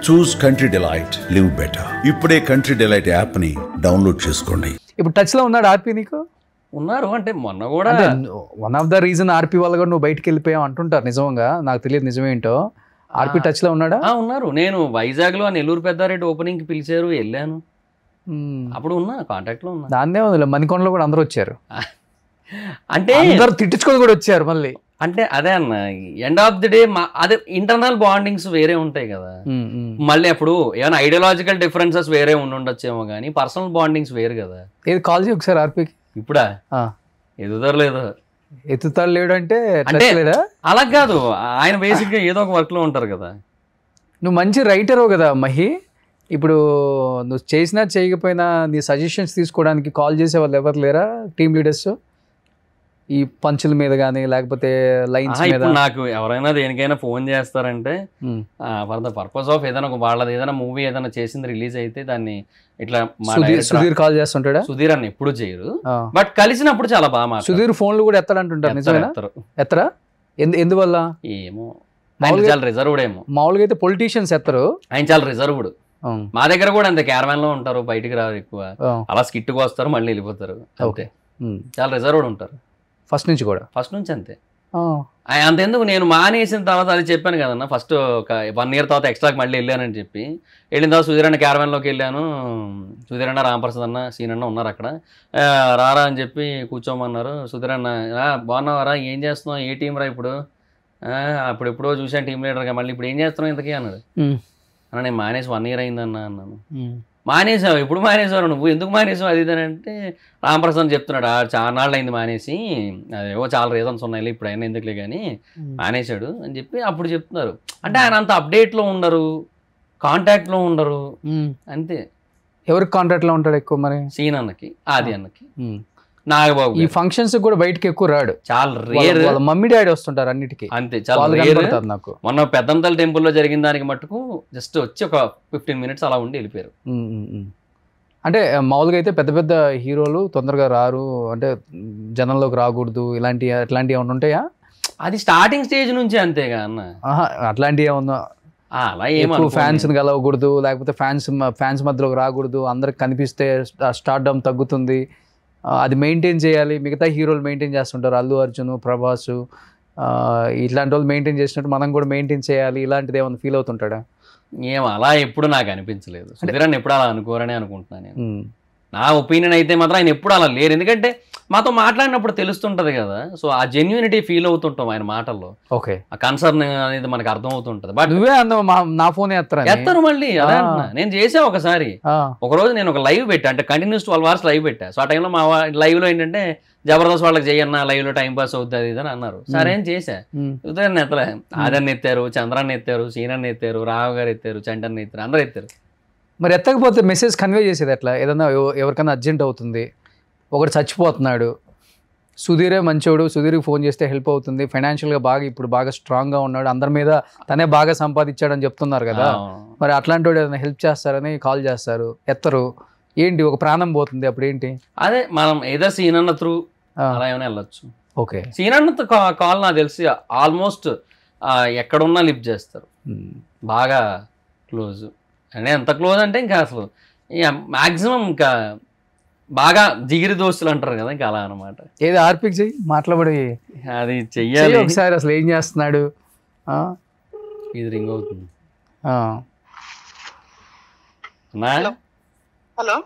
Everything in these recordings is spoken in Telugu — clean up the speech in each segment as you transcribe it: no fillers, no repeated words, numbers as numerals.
చూస్ కంట్రీ డిలైట్, లివ్ బెటర్. ఇప్పుడే కంట్రీ డిలైట్ యాప్ ని డౌన్లోడ్ చేసుకోండి. ఇప్పుడు టచ్ లో ఉన్నాడు ఆర్పి నీకు? ఉన్నారు అంటే మొన్న కూడా వన్ ఆఫ్ ద రీజన్ ఆర్పి వల్ల కూడా నువ్వు బయటకు వెళ్ళిపోయావు అంటుంటారు. నిజంగా నాకు తెలియదు నిజమేంటో. ఆర్పి టచ్ లో ఉన్నాడా? ఉన్నారు. నేను వైజాగ్ లో నెల్లూరు పెద్దారెడ్డి ఓపెనింగ్ కి పిలిచారు, వెళ్ళాను. అప్పుడు ఉన్నా, కాంటాక్ట్ లో ఉన్నా. దాన్నే ఉంది. మణికొండలో కూడా అందరూ వచ్చారు, అంటే అందరూ తిట్టించుకొని కూడా వచ్చారు మళ్ళీ. అంటే అదే అన్న, ఎండ్ ఆఫ్ ది డే అదే ఇంటర్నల్ బాండింగ్స్ వేరే ఉంటాయి కదా. మళ్ళీ అప్పుడు ఏమైనా ఐడియాలజికల్ డిఫరెన్సెస్ వేరే ఉండొచ్చేమో కానీ పర్సనల్ బాండింగ్స్ వేరు కదా. ఏది కాల్ చేయి ఒకసారి ఆర్పికి. ఇప్పుడా ఎదుగుతారు ఎత్తుతాడు లేడు అంటే అలా కాదు, ఆయన బేసిక్ గా ఏదో ఒక వర్క్ లో ఉంటారు కదా. నువ్వు మంచి రైటరు కదా మహి. ఇప్పుడు నువ్వు చేసినా చేయకపోయినా నీ సజెషన్స్ తీసుకోవడానికి కాల్ చేసే వాళ్ళు ఎవరు లేరా టీమ్ లీడర్స్? ఈ పంచుల మీద కానీ లేకపోతే లైన్స్ మీద? నాకు ఎవరైనా దేనికైనా ఫోన్ చేస్తారంటే ఫర్ ద పర్పస్ ఆఫ్ ఏదైనా వాళ్ళది ఏదైనా మూవీ ఏదైనా చేసింది రిలీజ్ అయితే దాన్ని ఇట్లా సుధీర్ కాల్ చేస్తుంటాడా? సుధీర్ అన్న ఎప్పుడు చేయరు, బట్ కలిసినప్పుడు చాలా బాగా. సుధీర్ ఫోన్లు కూడా ఎత్తాడంటుంటారు, నిజమేనా? ఎత్తరా? ఎందువల్ల ఏమో, చాలా రిజర్వ్డ్ ఏమో. మామూలుగా అయితే పొలిటీషియన్స్ ఎత్తరు, ఆయన చాలా రిజర్వ్డ్. మా దగ్గర కూడా అంతే, క్యారవాన్ లో ఉంటారు, బయటికి రారు ఎక్కువ. అలా స్కిట్కి వస్తారు మళ్ళీ వెళ్ళిపోతారు, ఓకే. చాలా రిజర్వ్డ్ ఉంటారు ఫస్ట్ నుంచి కూడా. ఫస్ట్ నుంచి అంతే. అంతెందుకు, నేను మానేసిన తర్వాత అది చెప్పాను కదన్నా, ఫస్ట్ ఒక 1 year తర్వాత ఎక్స్ట్రాకి మళ్ళీ వెళ్ళానని చెప్పి వెళ్ళిన తర్వాత సుధీర్ అన్న క్యారవాన్లోకి వెళ్ళాను. సుధీర్ అన్న, రాంప్రసాద్ అన్న, సీన్ అన్న ఉన్నారు అక్కడ. రారా అని చెప్పి కూర్చోమన్నారు. సుధీర్ అన్న బాగున్నావారా, ఏం చేస్తున్నావు, ఏ టీం రా ఇప్పుడు? అప్పుడు ఎప్పుడో చూసాను టీం లీడర్గా, మళ్ళీ ఇప్పుడు ఏం చేస్తున్నావు ఇంతకీ అన్నాడు. అన్న నేను మానేసి 1 year అయిందన్నా అన్నాను. మానేసావు? ఎప్పుడు మానేసావు నువ్వు, ఎందుకు మానేసావు అది ఇది అంటే రాంప్రసాద్ చెప్తున్నాడు, చాలా నాళ్ళు అయింది మానేసి, అదేవో చాలా రీజన్స్ ఉన్నాయి, ఇప్పుడు అయినా ఎందుకులే కానీ మానేశాడు అని చెప్పి అప్పుడు చెప్తున్నారు. అంటే ఆయన అంత అప్డేట్లో ఉండరు, కాంటాక్ట్లో ఉండరు అంతే. ఎవరికి కాంటాక్ట్లో ఉంటాడు ఎక్కువ మరి? సీన్ అన్నకి, ఆది అన్నకి, నాగబాబు. ఈ ఫంక్షన్స్ కూడా బయటకి ఎక్కువ రాడు, చాలా రేర్. మమ్మీ డాడీ వస్తుంటారు అన్నిటికీ, అంతే. చాలా రేర్. నాకు మొన్న పెద్దంతల టెంపుల్లో జరిగిన దానికి మట్టుకు జస్ట్ వచ్చి ఒక 15 minutes అలా ఉండి వెళ్ళిపోయారు. అంటే మామూలుగా అయితే పెద్ద పెద్ద హీరోలు తొందరగా రారు, అంటే జనంలోకి రాకూడదు, అట్లాంటివి ఏమన్నా ఉంటాయా? అది స్టార్టింగ్ స్టేజ్ నుంచి అంతేగా అన్న. అట్లాంటివి ఏమన్నా? అలా ఏమో, ఫ్యాన్స్ కలవకూడదు, లేకపోతే ఫ్యాన్స్ మధ్యలోకి రాకూడదు, అందరికి కనిపిస్తే స్టార్డమ్ తగ్గుతుంది, అది మెయింటైన్ చేయాలి. మిగతా హీరోలు మెయింటైన్ చేస్తుంటారు, అల్లు అర్జున్, ప్రభాస్, ఇట్లాంటి వాళ్ళు మెయింటైన్ చేసినట్టు మనం కూడా మెయింటైన్ చేయాలి. ఇలాంటిది ఏమన్నా ఫీల్ అవుతుంటాడా? ఏమో అలా ఎప్పుడు నాకు అనిపించలేదు. సుధీరాన్ని ఎప్పుడు అలా అనుకోరని అనుకుంటున్నాను నేను. నా ఒపీనియన్ అయితే మాత్రం ఆయన ఎప్పుడు అలా లేరు, ఎందుకంటే మాతో మాట్లాడినప్పుడు తెలుస్తుంటది కదా. సో ఆ జెన్యూనిటీ ఫీల్ అవుతుంటాం ఆయన మాటల్లో. ఓకే, ఆ కన్సర్న్ అనేది మనకు అర్థం అవుతుంటది. బట్ నువ్వే నా ఫోన్ ఎత్తరు మళ్ళీ. అదే అంటున్నా, నేను చేసా ఒకసారి. ఒకరోజు నేను ఒక లైవ్ పెట్టా, అంటే కంటిన్యూస్ 12 hours లైవ్ పెట్టా. సో ఆ టైంలో మా లైవ్ లో ఏంటంటే జబర్దస్త్ వాళ్ళకి చేయన్నా లైవ్ లో టైం పాస్ అవుతుంది అది ఇదని అన్నారు. సరే అని చేశా. ఉదయాన్ని ఎత్తలే, ఆదర్ని ఎత్తారు, చంద్రాన్ని ఎత్తారు, సీనాన్ని ఎత్తారు, రావు గారు ఎత్తారు, చంటన్ని ఎత్తారు, అందరూ ఎత్తారు. మరి ఎత్తకపోతే మెసేజ్ కన్వే చేసేది ఎట్లా? ఏదన్నా ఎవరికైనా అర్జెంట్ అవుతుంది, ఒకటి చచ్చిపోతున్నాడు, సుధీరే మంచోడు, సుధీర్కి ఫోన్ చేస్తే హెల్ప్ అవుతుంది, ఫైనాన్షియల్గా ఇప్పుడు బాగా స్ట్రాంగ్గా ఉన్నాడు, అందరి మీద తనే బాగా సంపాదించాడని చెప్తున్నారు కదా. మరి అట్లాంటి వాడు ఏదైనా హెల్ప్ చేస్తారని కాల్ చేస్తారు, ఎత్తరు, ఏంటి ఒక ప్రాణం పోతుంది, అప్పుడు ఏంటి? అదే మనం ఏదో సీన్ అన్న త్రూ అలా ఏమైనా వెళ్ళొచ్చు. ఓకే, సీన్ అన్న కాల్ నాకు తెలిసి ఆల్మోస్ట్ ఎక్కడున్నా లిఫ్ట్ చేస్తారు, బాగా క్లోజ్. అంటే ఎంత క్లోజ్ అంటే ఇంకా అసలు మ్యాక్సిమం ఇంకా బాగా జిగిరి దోస్తులు అంటారు కదా, ఇంకా అలా అనమాట. ఏదో ఆర్పిక్ చెయ్యి, మాట్లాడి అది చెయ్యాలి ఒకసారి. అసలు ఏం చేస్తున్నాడు? ఇది రింగ్ అవుతుంది. హలో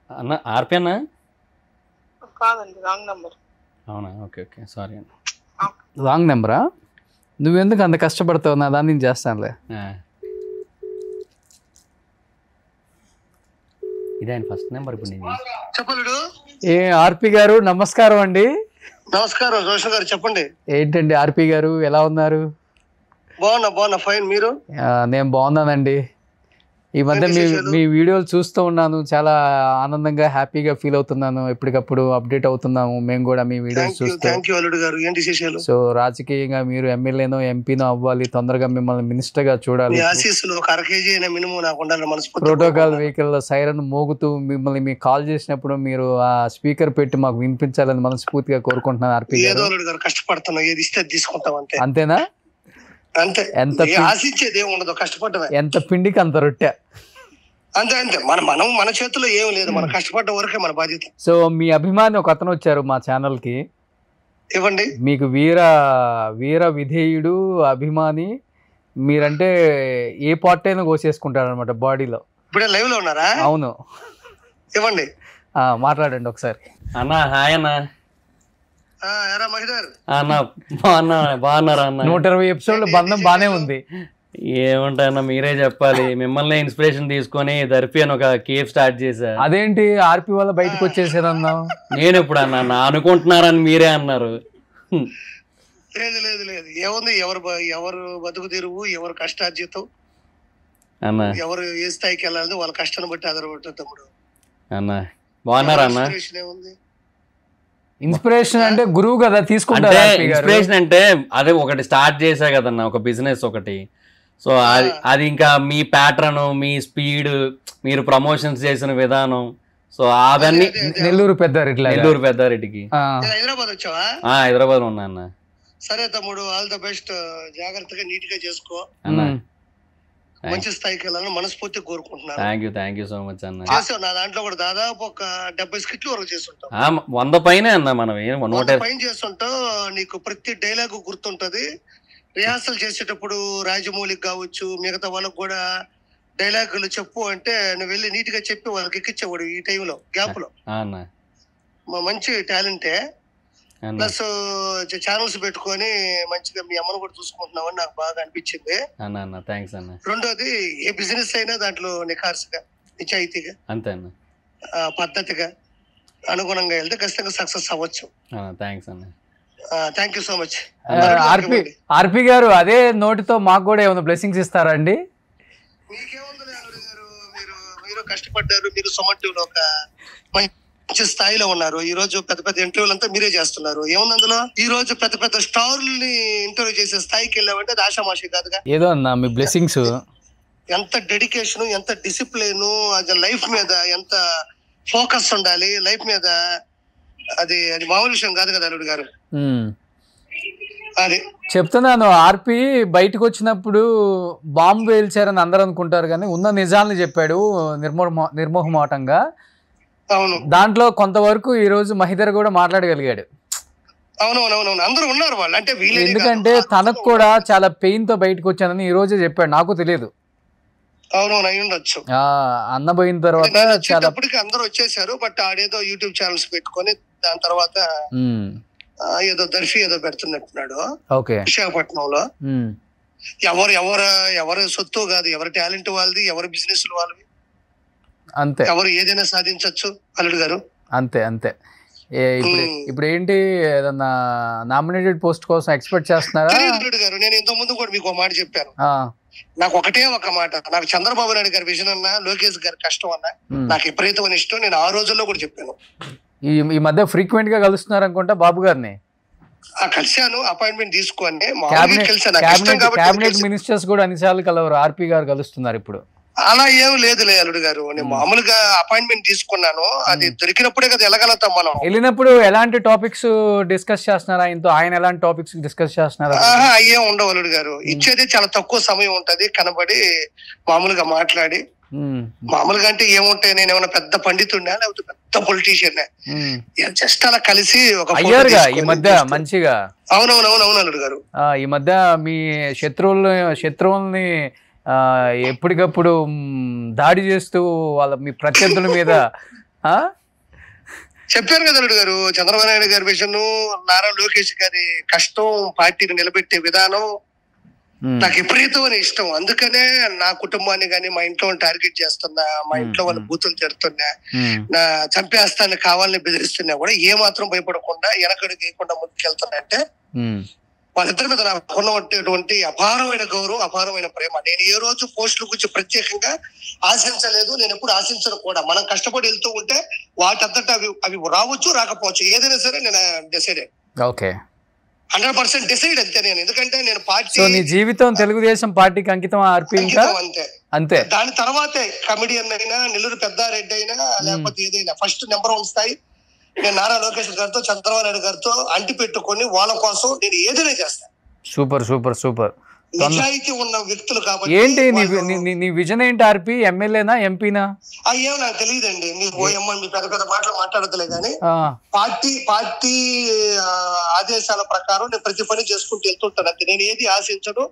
అన్న, ఆర్పి అన్న? కాదండి, రాంగ్ నెంబర్. అవునా, ఓకే ఓకే, సారీ అన్న. రాంగ్ నెంబరా? నువ్వెందుకు అంత కష్టపడతావు? నా దాన్ని నేను చేస్తానులే. ఇది ఆయన ఫస్ట్ నెంబర్. ఇప్పుడు నేను చెప్పలేడు. ఏ ఆర్పి గారు నమస్కారం అండి. నమస్కారం రోషన్ గారు, చెప్పండి. ఏంటండి ఆర్పి గారు, ఎలా ఉన్నారు? బాగున్నా ఫైన్. మీరు? నేను బాగున్నానండి. ఈ మధ్య మీ వీడియోలు చూస్తూ ఉన్నాను, చాలా ఆనందంగా హ్యాపీగా ఫీల్ అవుతున్నాను. ఎప్పటికప్పుడు అప్డేట్ అవుతున్నాము మేము కూడా మీ వీడియోస్ చూస్తూ. సో రాజకీయంగా మీరు ఎమ్మెల్యేనో ఎంపీనో అవ్వాలి, తొందరగా మిమ్మల్ని మినిస్టర్ గా చూడాలి. ప్రోటోకాల్ వెహికల్ సైరన్ మోగుతూ మిమ్మల్ని మీకు కాల్ చేసినప్పుడు మీరు ఆ స్పీకర్ పెట్టి మాకు వినిపించాలని మనస్ఫూర్తిగా కోరుకుంటున్నాను. ఆర్పి గారు కష్టపడుతున్నా, అంతేనా? అంతే, ఎంత ఆశించేది ఏమి ఉండదు, కష్టపడ్డమే. ఎంత పిండికి అంత రొట్టె. అంతే అంతే, మన చేతిలో ఏమి లేదు, మనం కష్టపడ్డ వరకే మన బాధ్యత. సో మీ అభిమాని ఒక అతను వచ్చారు మా ఛానల్ కి, ఇవ్వండి. మీకు వీర విధేయుడు అభిమాని, మీరంటే ఏ పార్ట్ అయినా కోసేసుకుంటారు అనమాట బాడీలో. ఇప్పుడే లైవ్ లో ఉన్నారా? అవును, ఇవ్వండి. మాట్లాడండి ఒకసారి. అన్న హాయ్ అన్న. ఎరా మహిదర్ అన్న బాగున్నారా అన్న? 120 ఎపిసోడ్లు బంధం బానే ఉంది. ఏమంటాయన్న మీరే చెప్పాలి. మిమ్మల్ని ఇన్స్పిరేషన్ తీసుకొని దర్ఫీ అని ఒక కేఫ్ స్టార్ట్ చేశా. అదేంటి ఆర్పి వల్ల బయటకు వచ్చేసేదన్నా? నేను ఎప్పుడు అన్నా అనుకుంటున్నారని మీరే అన్నారు. లేదు లేదు లేదు, ఏముంది, ఎవరు బతుకు తెరువు, ఎవరు కష్టార్జితం అన్న, ఎవరు ఏ స్థాయికి వెళ్ళాలని వాళ్ళ కష్టాన్ని బట్టి ఆధారపడుతుంది తమ్ముడు. అన్న బాగున్నారా అన్న? ఏముంది ఇన్స్పిరేషన్ అంటే గురువు కదా తీసుకుంటారు. ఇన్స్పిరేషన్ అంటే అదే ఒకటి స్టార్ట్ చేశా కదన్న, ఒక బిజినెస్ ఒకటి. సో అది ఇంకా మీ ప్యాటర్న్, మీ స్పీడ్, మీరు ప్రమోషన్స్ చేసిన విధానం, సో అవన్నీ నెల్లూరు పెద్దారెడ్డికి. హైదరాబాద్ వచ్చావా? హైదరాబాద్ ఉన్నా అన్న. సరే తమ్ముడు, ఆల్ ద బెస్ట్. జాగ్రత్తగా నీట్ గా చేసుకో, మంచి స్థాయికి వెళ్ళాలని మనస్ఫూర్తిగా కోరుకుంటున్నాను. థ్యాంక్ యూ సో మచ్ అన్న. చేసావు, నా దాంట్లో కూడా దాదాపు ఒక 70 స్కిట్లు వరకు చేస్తుంటాం. 100 పైనే అన్న, మనం 100 పైన చేస్తుంటావు. నీకు ప్రతి డైలాగ్ గుర్తుంటది. రిహార్సల్ చేసేటప్పుడు రాజమౌళికి కావచ్చు, మిగతా వాళ్ళకు కూడా డైలాగులు చెప్పు అంటే నువ్వు వెళ్ళి నీట్ గా చెప్పి వాళ్ళకి ఎక్కించేవాడు ఈ టైంలో, గ్యాప్ లో. మంచి టాలెంటే. ప్లస్ ఛానల్స్ పెట్టుకొని మంచిగా మీ అమ్మను కూడా చూసుకుంటున్నావని నాకు బాగా అనిపించింది. రెండోది, ఏ బిజినెస్ అయినా దాంట్లో నిఖార్సుగా, నిజాయితీగా, అంతే పద్ధతిగా, అనుగుణంగా వెళ్తే ఖచ్చితంగా సక్సెస్ అవ్వచ్చు. Thank you so much. RP గారు, అదే నోటితో మాకు కూడా ఏమైనా బ్లెస్సింగ్స్ ఇస్తారా అండి? మీకేముంది గారు, మీరు కష్టపడ్డారు, మీరు సొమంటివ్లో ఒక మంచి స్థాయిలో ఉన్నారు. ఈ రోజు పెద్ద పెద్ద ఇంటర్వ్యూలు అంతా మీరే చేస్తున్నారు. ఏముంది అందులో? ఈ రోజు పెద్ద పెద్ద స్టార్ని ఇంటర్వ్యూ చేసే స్థాయికి వెళ్ళామంటే అది ఆషామాషి కాదుగా. ఏదో అన్నా మీ బ్లెస్సింగ్స్. ఎంత డెడికేషన్, ఎంత డిసిప్లిన్, అది లైఫ్ మీద ఎంత ఫోకస్ ఉండాలి, లైఫ్ మీద, అది మామూలు విషయం కాదు కదా అల్లుడు గారు. అది చెప్తున్నాను, ఆర్పి బయటకు వచ్చినప్పుడు బాంబు వేల్చారని అందరూ అనుకుంటారు, కానీ ఉన్న నిజాలను చెప్పాడు నిర్మోహమాటంగా. అవును, దాంట్లో కొంతవరకు ఈ రోజు మహిదర్ కూడా మాట్లాడగలిగాడు. అవునవునవును, అందరూ ఉన్నారు వాళ్ళు. అంటే ఎందుకంటే తనకు కూడా చాలా పెయిన్ తో బయటకు వచ్చానని ఈ రోజే చెప్పాడు, నాకు తెలియదు. అవునవును, అయి ఉండొచ్చు. అన్న పోయిన తర్వాత చాలా అందరూ వచ్చేసారు. బట్ ఆడేదో యూట్యూబ్ ఛానల్స్ పెట్టుకొని దాని తర్వాత ఏదో దర్శి ఏదో పెడుతున్నట్టున్నాడు విశాఖపట్నంలో. ఎవరు సొత్తు కాదు, ఎవరి టాలెంట్ వాళ్ళది, ఎవరి బిజినెస్ వాళ్ళవి, అంతే. ఎవరు ఏదైనా సాధించవచ్చు అల్లుడు గారు. అంతే అంతే. ఇప్పుడు ఏంటి, ఏదన్నా నామినేటెడ్ పోస్ట్ కోసం ఎక్స్పెక్ట్ చేస్తున్నారా? అల్లుడు గారు, నేను ఇంత ముందు కూడా మీకు ఒక మాట చెప్పాను. నాకు ఒకటే ఒక మాట, నాకు చంద్రబాబు నాయుడు గారి విజన్ అన్నా, లోకేష్ గారి కష్టం అన్నా నాకు విపరీతమైన ఇష్టం. నేను ఆ రోజుల్లో కూడా చెప్పాను. ఈ మధ్య ఫ్రీక్వెంట్ గా కలుస్తున్నారు అనుకుంటా బాబు గారిని. కలిశాను, అపాయింట్మెంట్ తీసుకొని. క్యాబినెట్ మినిస్టర్స్ కూడా అన్నిసార్లు కలవరు, ఆర్పి గారు కలుస్తున్నారు ఇప్పుడు. అలా ఏం లేదులే అల్లుడు గారు, నేను మామూలుగా అపాయింట్మెంట్ తీసుకున్నాను. అది దొరికినప్పుడే కదా వెళ్ళగలుగుతాం మనం. వెళ్ళినప్పుడు ఎలాంటి టాపిక్స్ డిస్కస్ చేస్తున్నారా? ఆయన ఎలాంటి టాపిక్స్ డిస్కస్ చేస్తున్నారా? అయ్యే ఉండవు అల్లుడు గారు, ఇచ్చేది చాలా తక్కువ సమయం ఉంటది. కనబడి మామూలుగా మాట్లాడి, మామూలుగా అంటే ఏముంటాయి, నేను ఏమైనా పెద్ద పండితుడినా లేకపోతే పెద్ద పొలిటీషియన్, జస్ట్ అలా కలిసి ఒక ఈ మధ్య మంచిగా. అవునవునవునవును అల్లుడు గారు, ఈ మధ్య మీ శత్రువుల్ని ఎప్పటికప్పుడు దాడి చేస్తూ మీ ప్రత్యర్థుల మీద చెప్పారు కదా అల్లుడు గారు. చంద్రబాబు నాయుడు గారి విషయం, నారా లోకేష్ గారి కష్టం, పార్టీని నిలబెట్టే విధానం నాకు విపరీతమైన ఇష్టం. అందుకనే నా కుటుంబాన్ని గాని, మా ఇంట్లో టార్గెట్ చేస్తున్నా, మా ఇంట్లో వాళ్ళ బూతులు తిడుతున్నా, నా చంపేస్తాన్ని కావాలని బెదిరిస్తున్నా కూడా ఏ మాత్రం భయపడకుండా వెనకడుగు వేయకుండా ముందుకెళ్తున్నా. అంటే వాళ్ళిద్దరి మీద నాకు ఉన్నటువంటి అపారమైన గౌరవం, అపారమైన ప్రేమ. నేను ఏ రోజు పోస్టుల గురించి ప్రత్యేకంగా ఆశించలేదు, నేను ఎప్పుడు ఆశించను కూడా. మనం కష్టపడి వెళ్తూ ఉంటే వాటంతటా అవి రావచ్చు, రాకపోవచ్చు, ఏదైనా సరే నేను డిసైడెడ్. 100% డిసైడ్ అంతే నేను. ఎందుకంటే నేను పార్టీ, నీ జీవితం తెలుగుదేశం పార్టీకి అంకితం. అంతే అంతే. దాని తర్వాతే కమిడియన్ అయినా, నెల్లూరు పెద్దారెడ్డి అయినా, లేకపోతే ఏదైనా ఫస్ట్ నెంబర్ 1 స్థాయి నేను నారా లోకేష్ గారితో, చంద్రబాబు నాయుడు గారితో అంటి పెట్టుకొని వాళ్ళ కోసం నేను ఏదైనా చేస్తాను. Super super super. నిజాయితీ ఉన్న వ్యక్తులు కాబట్టి. ఏంటి నీ విజన్ ఏంటి ఆర్పి? ఎమ్మెల్యేనా ఎంపీనా? అయ్యేమో నాకు తెలియదండి. మీరు ఓఎమ్మ మీ పెద్ద పెద్ద మాటలు మాట్లాడదులే కానీ పార్టీ ఆదేశాల ప్రకారం నేను ప్రతి పని చేసుకుంటూ వెళ్తుంటాను అంతే. నేను ఏది ఆశించను,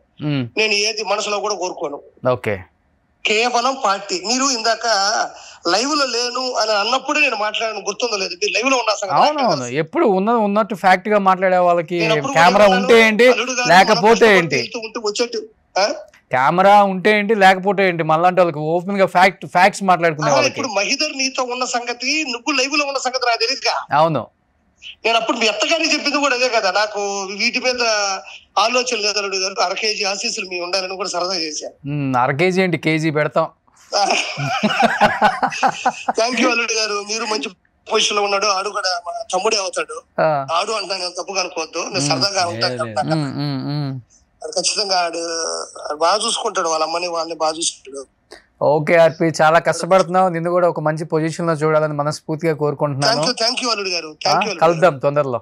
నేను ఏది మనసులో కూడా కోరుకోను. ఓకే, కేవలం పార్టీ. మీరు ఇందాక లైవ్ లో లేను అని అన్నప్పుడే నేను మాట్లాడాను, గుర్తుందో లేదు? మీరు లైవ్ లో ఉన్న అవునవును, ఎప్పుడు ఉన్నట్టు ఫ్యాక్ట్ గా మాట్లాడే వాళ్ళకి కెమెరా ఉంటే ఏంటి లేకపోతే ఏంటి, వచ్చేట్టు కెమెరా ఉంటే ఏంటి లేకపోతే ఏంటి, మళ్ళంటే వాళ్ళకి ఓపెన్ గా ఫ్యాక్ట్స్ మాట్లాడుకునే వాళ్ళకి. ఇప్పుడు మహిదర్ నీతో ఉన్న సంగతి, నువ్వు లైవ్ లో ఉన్న సంగతి నాకు తెలియదుగా. అవును, నేను అప్పుడు మీ అత్తగారికి చెప్పింది కూడా అదే కదా. నాకు వీటి మీద ఆలోచన లేదు అల్లుడు గారు. 1/2 kg ఆశీస్సులు మీ ఉండాలని కూడా సరదా చేశాను. 1/2 kg ఏంటి, కేజీ పెడతాం. థ్యాంక్ యూ అల్లుడు గారు. మీరు మంచి పొజిషన్ లో ఉన్నాడు. ఆడు కూడా మా తమ్ముడే అవుతాడు. ఆడు అంటాను, నేను తప్పుగా అనుకోవద్దు, నేను సరదాగా ఉంటాను. ఖచ్చితంగా ఆడు బాగా చూసుకుంటాడు, వాళ్ళ అమ్మని వాళ్ళని బాగా చూసుకుంటాడు. ఓకే ఆర్పి, చాలా కష్టపడుతున్నావు. నిన్ను కూడా ఒక మంచి పొజిషన్ లో చూడాలని మనస్ఫూర్తిగా కోరుకుంటున్నాను. థ్యాంక్ యూ అల్లుడు గారు. కలుద్దాం తొందరలో.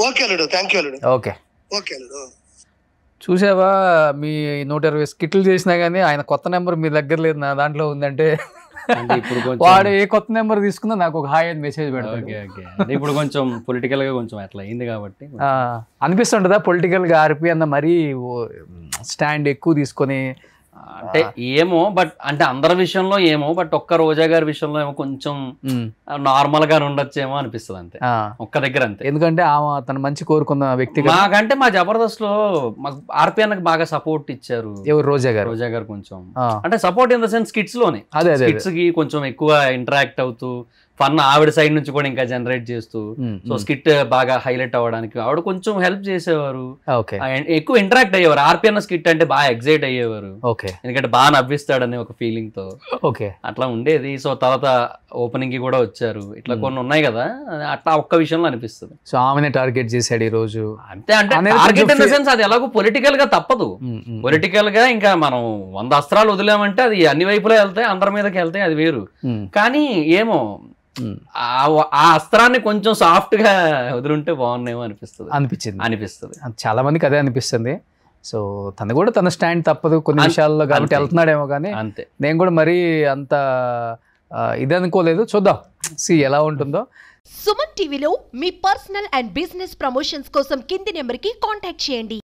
ఓకే అల్లుడు, థ్యాంక్ యూ అల్లుడు. ఓకే ఓకే అల్లుడు. చూసావా, మీ 120 స్కిట్లు చేసినా గానీ ఆయన కొత్త నెంబర్ మీ దగ్గర లేదు, నా దాంట్లో ఉందంటే వాడు ఏ కొత్త నెంబర్ తీసుకున్నా నాకు ఒక హాయ్ అని మెసేజ్ పెడతాడు. ఇప్పుడు కొంచెం పొలిటికల్ గా కొంచెం అట్లా అయింది కాబట్టి అనిపిస్తుంటదా పొలిటికల్ గా ఆర్పి అన్న మరీ స్టాండ్ ఎక్కువ తీసుకొని? అంటే ఏమో, బట్ అంటే అందరి విషయంలో ఏమో, బట్ ఒక్క రోజా గారి విషయంలో ఏమో కొంచెం నార్మల్ గా ఉండొచ్చేమో అనిపిస్తుంది అంతే, ఒక్క దగ్గర అంతే. ఎందుకంటే తన మంచి కోరుకున్న వ్యక్తి. మాకంటే మా జబర్దస్త్ లో మాకు ఆర్పి అన్నకు బాగా సపోర్ట్ ఇచ్చారు. ఎవరు? రోజా గారు కొంచెం అంటే support in the sense skits లోనే, స్కిట్స్ కి కొంచెం ఎక్కువ ఇంటరాక్ట్ అవుతూ ఫన్ ఆవిడ సైడ్ నుంచి కూడా ఇంకా జనరేట్ చేస్తూ, సో స్కిట్ బాగా హైలైట్ అవ్వడానికి ఆవిడ కొంచెం హెల్ప్ చేసేవారు, ఎక్కువ ఇంటరాక్ట్ అయ్యేవారు. ఆర్పి అన్న స్కిట్ అంటే బాగా ఎగ్జైట్ అయ్యేవారు, ఎందుకంటే బాగా నవ్విస్తాడనే ఒక ఫీలింగ్ తో అట్లా ఉండేది. సో తర్వాత ఓపెనింగ్ కి కూడా వచ్చారు, ఇట్లా కొన్ని ఉన్నాయి కదా, అట్లా ఒక్క విషయంలో అనిపిస్తుంది. సో ఆమెనే టార్గెట్ చేశాడు ఈ రోజు. అంటే టార్గెట్ ఇన్ ద సెన్స్ అది ఎలాగో పొలిటికల్ గా తప్పదు. పొలిటికల్ గా ఇంకా మనం 100 అస్త్రాలు వదిలామంటే అది అన్ని వైపులా వెళ్తాయి, అందరి మీదకి వెళ్తాయి, అది వేరు. కానీ ఏమో ఆ అస్త్రాన్ని కొంచెం సాఫ్ట్ గా వదిలింటే బాగున్నాయేమో అనిపిస్తుంది. చాలా మందికి అదే అనిపిస్తుంది. సో తను కూడా తన స్టాండ్ తప్పదు కొన్ని విషయాల్లో కాబట్టి వెళ్తున్నాడేమో, కానీ అంతే. నేను కూడా మరీ అంత ఇది అనుకోలేదు. చూద్దాం ఎలా ఉంటుందో. సుమన్ టీవీలో మీ పర్సనల్ అండ్ బిజినెస్ ప్రమోషన్స్ కోసం కింది నెంబర్కి కాంటాక్ట్ చేయండి.